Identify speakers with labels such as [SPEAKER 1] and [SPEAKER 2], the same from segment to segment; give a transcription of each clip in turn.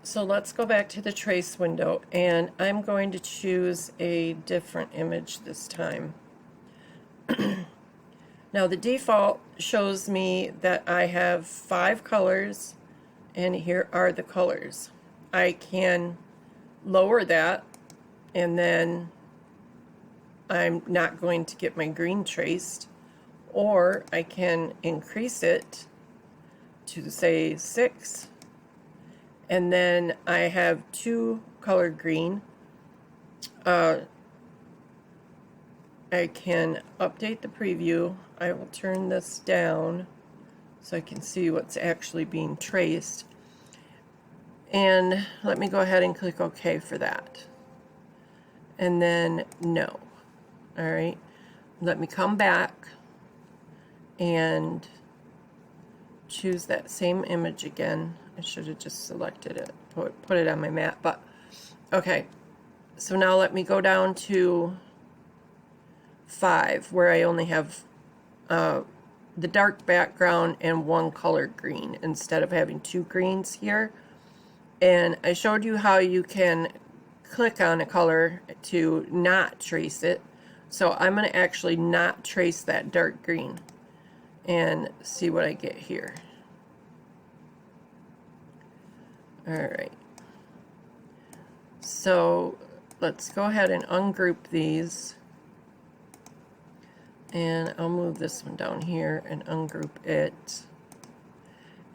[SPEAKER 1] So let's go back to the trace window, and I'm going to choose a different image this time. Now the default shows me that I have 5 colors, and here are the colors. I can lower that, and then I'm not going to get my green traced, or I can increase it to say 6, and then I have 2 color green. I can update the preview. I will turn this down so I can see what's actually being traced. And let me go ahead and click OK for that. And then no. Alright. Let me come back and choose that same image again. I should have just selected it, put it on my mat, but okay. So now let me go down to 5, where I only have the dark background and 1 color green instead of having 2 greens here. And I showed you how you can click on a color to not trace it. So I'm going to actually not trace that dark green and see what I get here. Alright, so let's go ahead and ungroup these, and I'll move this one down here and ungroup it,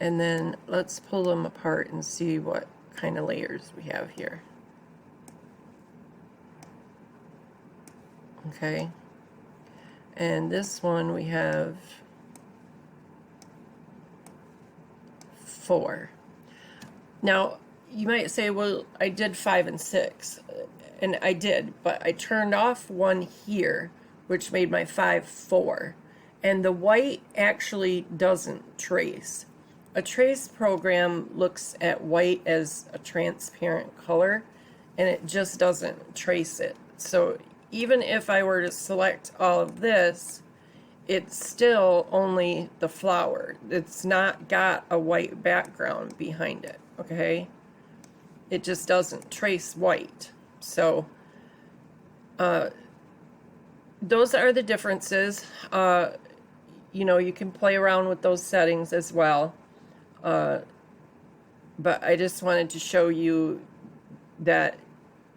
[SPEAKER 1] and then let's pull them apart and see what kind of layers we have here. Okay, and this one we have 4. Now, you might say, well, I did 5 and 6, and I did, but I turned off 1 here, which made my 5 4, and the white actually doesn't trace. A trace program looks at white as a transparent color, and it just doesn't trace it. So even if I were to select all of this, it's still only the flower. It's not got a white background behind it, okay? It just doesn't trace white. So those are the differences. You know, you can play around with those settings as well. But I just wanted to show you that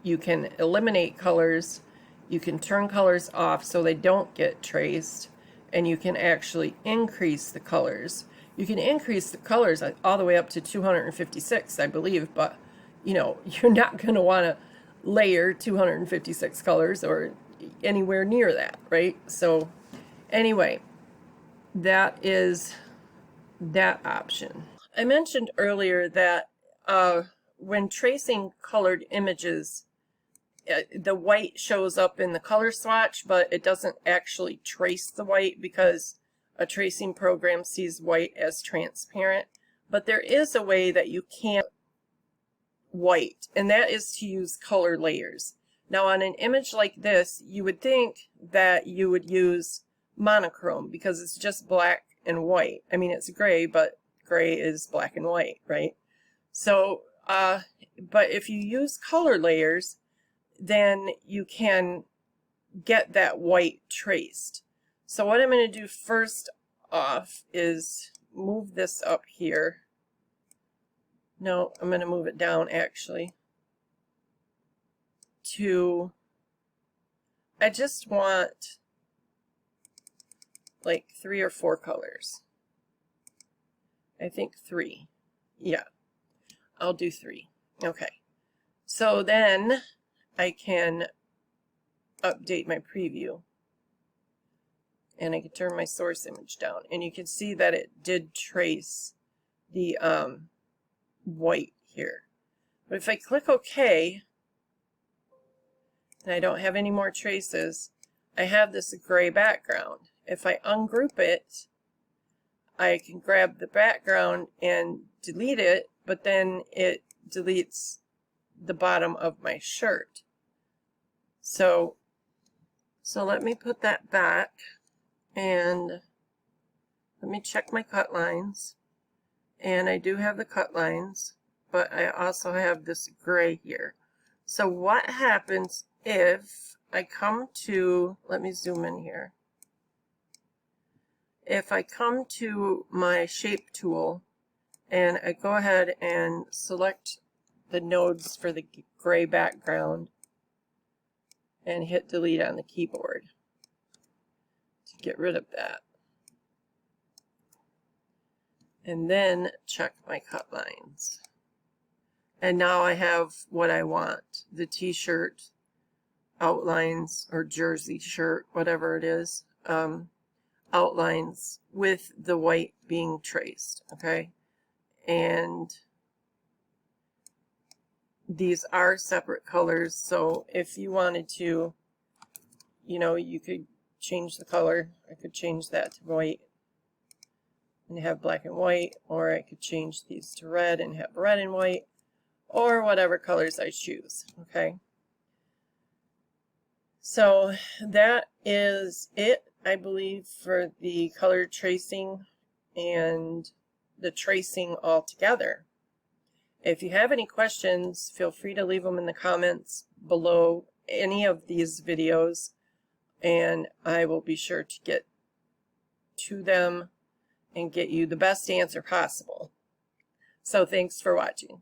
[SPEAKER 1] you can eliminate colors, you can turn colors off so they don't get traced, and you can actually increase the colors. You can increase the colors all the way up to 256, I believe, but you know, you're not going to want to layer 256 colors or anywhere near that, right? So anyway, that is that option. I mentioned earlier that when tracing colored images, the white shows up in the color swatch, but it doesn't actually trace the white because a tracing program sees white as transparent. But there is a way that you can't white, and that is to use color layers. Now on an image like this, you would think that you would use monochrome because it's just black and white. I mean, it's gray, but gray is black and white, right? So, but if you use color layers, then you can get that white traced. So what I'm going to do first off is move this up here. No, I'm going to move it down actually to, I just want like 3 or 4 colors. I think 3. Yeah, I'll do 3. Okay. So then I can update my preview, and I can turn my source image down, and you can see that it did trace the white here. But if I click OK, and I don't have any more traces, I have this gray background. If I ungroup it, I can grab the background and delete it, but then it deletes the bottom of my shirt. So let me put that back, and let me check my cut lines. And I do have the cut lines, but I also have this gray here. So what happens if I come to, let me zoom in here. If I come to my shape tool and I go ahead and select the nodes for the gray background and hit delete on the keyboard to get rid of that. And then check my cut lines. And now I have what I want, the t-shirt outlines or jersey shirt, whatever it is, outlines with the white being traced, okay? And these are separate colors, so if you wanted to, you know, you could change the color. I could change that to white and have black and white, or I could change these to red and have red and white, or whatever colors I choose, okay? So that is it, I believe, for the color tracing and the tracing all together. If you have any questions, feel free to leave them in the comments below any of these videos, and I will be sure to get to them and get you the best answer possible. So thanks for watching.